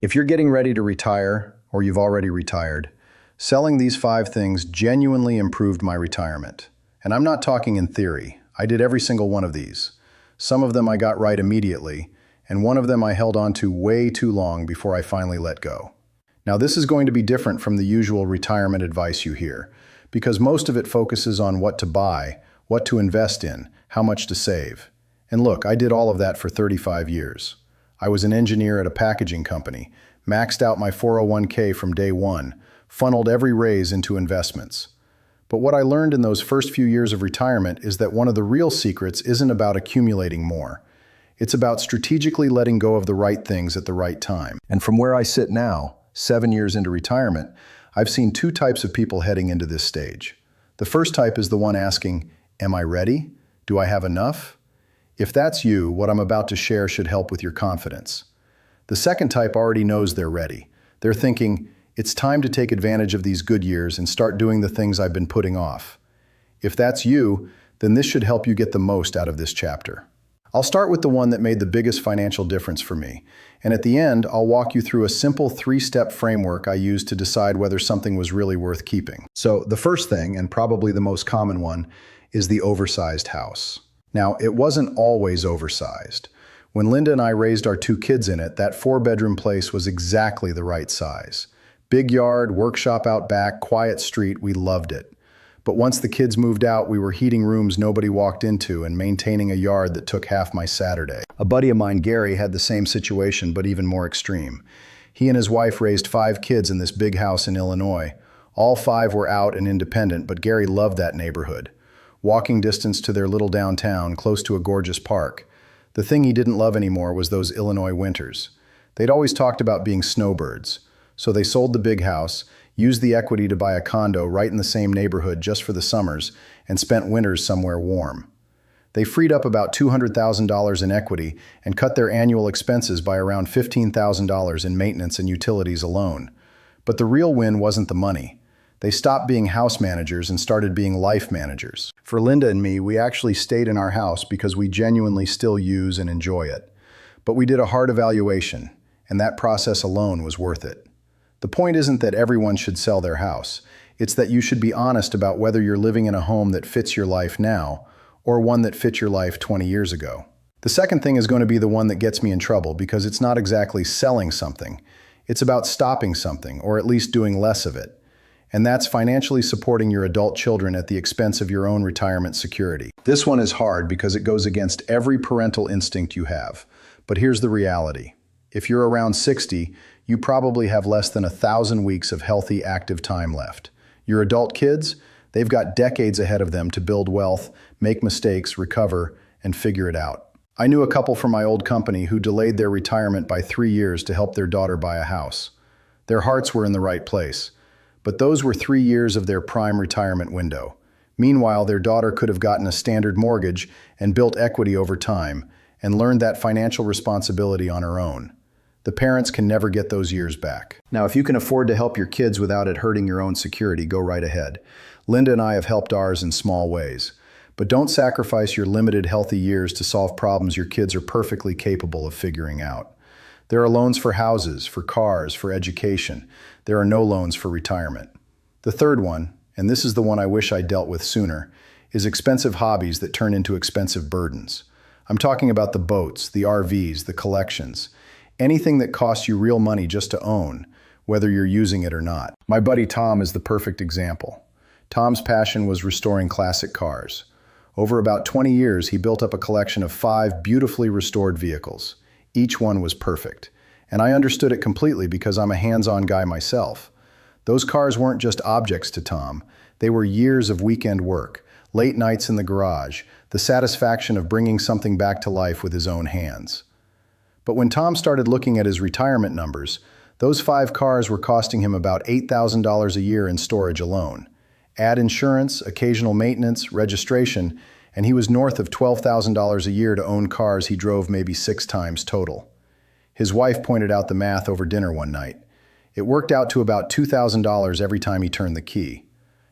If you're getting ready to retire, or you've already retired, selling these 5 things genuinely improved my retirement. And I'm not talking in theory. I did every single one of these. Some of them I got right immediately, and one of them I held on to way too long before I finally let go. Now, this is going to be different from the usual retirement advice you hear, because most of it focuses on what to buy, what to invest in, how much to save. And look, I did all of that for 35 years. I was an engineer at a packaging company, maxed out my 401k from day one, funneled every raise into investments. But what I learned in those first few years of retirement is that one of the real secrets isn't about accumulating more. It's about strategically letting go of the right things at the right time. And from where I sit now, 7 years into retirement, I've seen 2 types of people heading into this stage. The first type is the one asking, am I ready? Do I have enough? If that's you, what I'm about to share should help with your confidence. The second type already knows they're ready. They're thinking, it's time to take advantage of these good years and start doing the things I've been putting off. If that's you, then this should help you get the most out of this chapter. I'll start with the one that made the biggest financial difference for me. And at the end, I'll walk you through a simple 3-step framework I used to decide whether something was really worth keeping. So the first thing, and probably the most common one, is the oversized house. Now, it wasn't always oversized. When Linda and I raised our 2 kids in it, that 4-bedroom place was exactly the right size. Big yard, workshop out back, quiet street, we loved it. But once the kids moved out, we were heating rooms nobody walked into and maintaining a yard that took half my Saturday. A buddy of mine, Gary, had the same situation, but even more extreme. He and his wife raised 5 kids in this big house in Illinois. All 5 were out and independent, but Gary loved that neighborhood. Walking distance to their little downtown, close to a gorgeous park. The thing he didn't love anymore was those Illinois winters. They'd always talked about being snowbirds. So they sold the big house, used the equity to buy a condo right in the same neighborhood just for the summers, and spent winters somewhere warm. They freed up about $200,000 in equity and cut their annual expenses by around $15,000 in maintenance and utilities alone. But the real win wasn't the money. They stopped being house managers and started being life managers. For Linda and me, we actually stayed in our house because we genuinely still use and enjoy it. But we did a hard evaluation, and that process alone was worth it. The point isn't that everyone should sell their house. It's that you should be honest about whether you're living in a home that fits your life now or one that fit your life 20 years ago. The second thing is going to be the one that gets me in trouble because it's not exactly selling something. It's about stopping something, or at least doing less of it. And that's financially supporting your adult children at the expense of your own retirement security. This one is hard because it goes against every parental instinct you have. But here's the reality. If you're around 60, you probably have less than 1,000 weeks of healthy, active time left. Your adult kids, they've got decades ahead of them to build wealth, make mistakes, recover, and figure it out. I knew a couple from my old company who delayed their retirement by 3 years to help their daughter buy a house. Their hearts were in the right place. But those were 3 years of their prime retirement window. Meanwhile, their daughter could have gotten a standard mortgage and built equity over time and learned that financial responsibility on her own. The parents can never get those years back. Now, if you can afford to help your kids without it hurting your own security, go right ahead. Linda and I have helped ours in small ways. But don't sacrifice your limited healthy years to solve problems your kids are perfectly capable of figuring out. There are loans for houses, for cars, for education. There are no loans for retirement. The third one, and this is the one I wish I dealt with sooner, is expensive hobbies that turn into expensive burdens. I'm talking about the boats, the RVs, the collections, anything that costs you real money just to own, whether you're using it or not. My buddy Tom is the perfect example. Tom's passion was restoring classic cars. Over about 20 years, he built up a collection of 5 beautifully restored vehicles. Each one was perfect. And I understood it completely because I'm a hands-on guy myself. Those cars weren't just objects to Tom. They were years of weekend work, late nights in the garage, the satisfaction of bringing something back to life with his own hands. But when Tom started looking at his retirement numbers, those 5 cars were costing him about $8,000 a year in storage alone. Add insurance, occasional maintenance, registration, and he was north of $12,000 a year to own cars he drove maybe 6 times total. His wife pointed out the math over dinner one night. It worked out to about $2,000 every time he turned the key.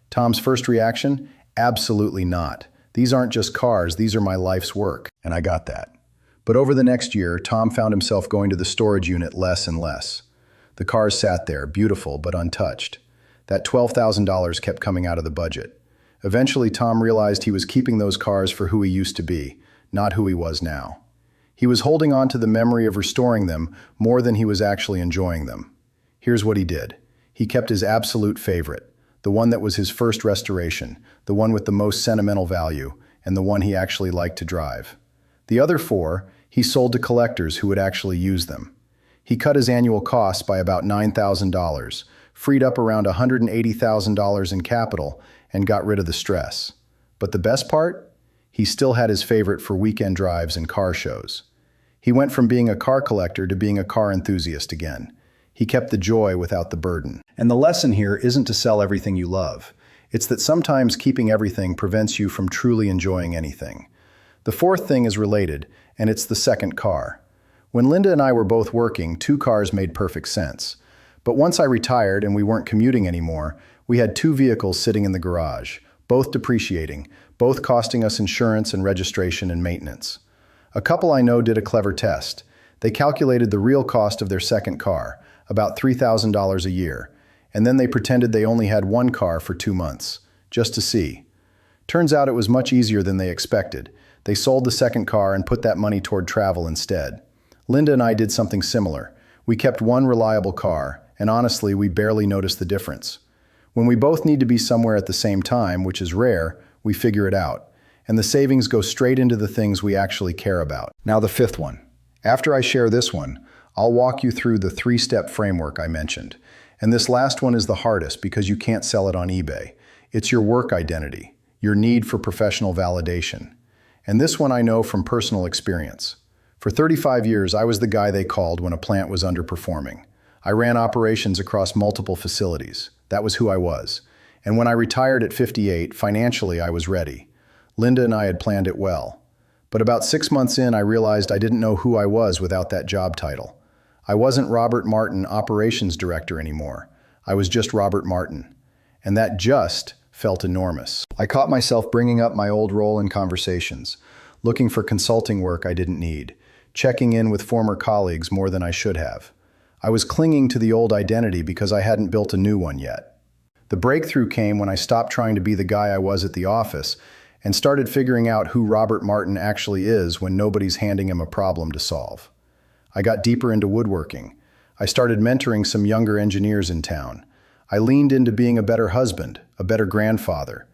Tom's first reaction? Absolutely not. These aren't just cars, these are my life's work. And I got that. But over the next year, Tom found himself going to the storage unit less and less. The cars sat there, beautiful but untouched. That $12,000 kept coming out of the budget. Eventually, Tom realized he was keeping those cars for who he used to be, not who he was now. He was holding on to the memory of restoring them more than he was actually enjoying them. Here's what he did. He kept his absolute favorite, the one that was his first restoration, the one with the most sentimental value, and the one he actually liked to drive. The other four, he sold to collectors who would actually use them. He cut his annual costs by about $9,000, freed up around $180,000 in capital, and got rid of the stress. But the best part? He still had his favorite for weekend drives and car shows. He went from being a car collector to being a car enthusiast again. He kept the joy without the burden. And the lesson here isn't to sell everything you love. It's that sometimes keeping everything prevents you from truly enjoying anything. The fourth thing is related, and it's the second car. When Linda and I were both working, two cars made perfect sense. But once I retired and we weren't commuting anymore, we had two vehicles sitting in the garage, both depreciating, both costing us insurance and registration and maintenance. A couple I know did a clever test. They calculated the real cost of their second car, about $3,000 a year, and then they pretended they only had one car for 2 months, just to see. Turns out it was much easier than they expected. They sold the second car and put that money toward travel instead. Linda and I did something similar. We kept one reliable car, and honestly, we barely noticed the difference. When we both need to be somewhere at the same time, which is rare, we figure it out. And the savings go straight into the things we actually care about. Now the fifth one. After I share this one, I'll walk you through the 3-step framework I mentioned. And this last one is the hardest because you can't sell it on eBay. It's your work identity, your need for professional validation. And this one I know from personal experience. For 35 years, I was the guy they called when a plant was underperforming. I ran operations across multiple facilities. That was who I was. And when I retired at 58, financially I was ready. Linda and I had planned it well. But about 6 months in, I realized I didn't know who I was without that job title. I wasn't Robert Martin, operations director anymore. I was just Robert Martin. And that just felt enormous. I caught myself bringing up my old role in conversations, looking for consulting work I didn't need, checking in with former colleagues more than I should have. I was clinging to the old identity because I hadn't built a new one yet. The breakthrough came when I stopped trying to be the guy I was at the office and started figuring out who Robert Martin actually is when nobody's handing him a problem to solve. I got deeper into woodworking. I started mentoring some younger engineers in town. I leaned into being a better husband, a better grandfather.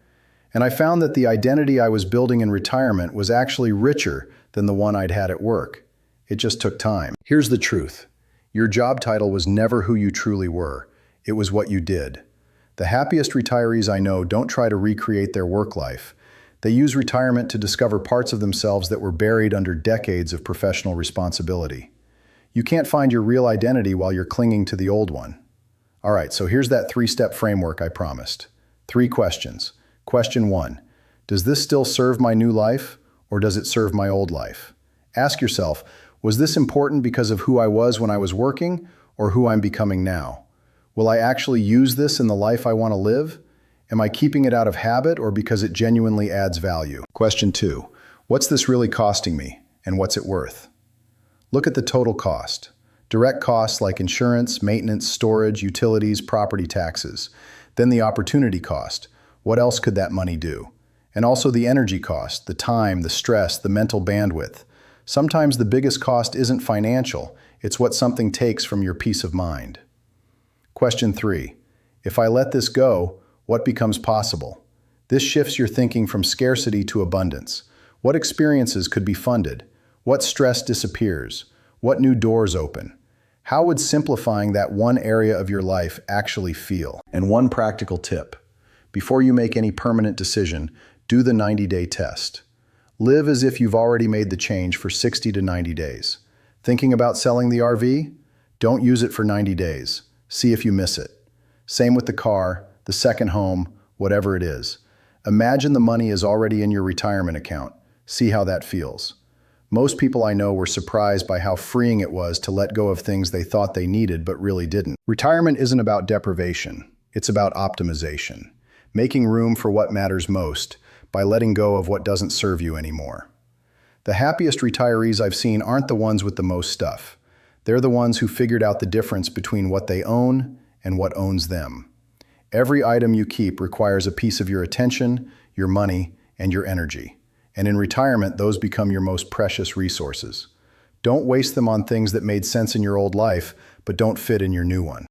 And I found that the identity I was building in retirement was actually richer than the one I'd had at work. It just took time. Here's the truth. Your job title was never who you truly were. It was what you did. The happiest retirees I know don't try to recreate their work life. They use retirement to discover parts of themselves that were buried under decades of professional responsibility. You can't find your real identity while you're clinging to the old one. All right, so here's that 3-step framework I promised. 3 questions. Question 1, does this still serve my new life, or does it serve my old life? Ask yourself, was this important because of who I was when I was working, or who I'm becoming now? Will I actually use this in the life I want to live? Am I keeping it out of habit or because it genuinely adds value? Question 2, what's this really costing me, and what's it worth? Look at the total cost. Direct costs like insurance, maintenance, storage, utilities, property taxes. Then the opportunity cost. What else could that money do? And also the energy cost, the time, the stress, the mental bandwidth. Sometimes the biggest cost isn't financial, it's what something takes from your peace of mind. Question 3, if I let this go, what becomes possible? This shifts your thinking from scarcity to abundance. What experiences could be funded? What stress disappears? What new doors open? How would simplifying that one area of your life actually feel? And one practical tip. Before you make any permanent decision, do the 90-day test. Live as if you've already made the change for 60 to 90 days. Thinking about selling the RV? Don't use it for 90 days. See if you miss it. Same with the car, the second home, whatever it is. Imagine the money is already in your retirement account. See how that feels. Most people I know were surprised by how freeing it was to let go of things they thought they needed but really didn't. Retirement isn't about deprivation. It's about optimization. Making room for what matters most by letting go of what doesn't serve you anymore. The happiest retirees I've seen aren't the ones with the most stuff. They're the ones who figured out the difference between what they own and what owns them. Every item you keep requires a piece of your attention, your money, and your energy. And in retirement, those become your most precious resources. Don't waste them on things that made sense in your old life, but don't fit in your new one.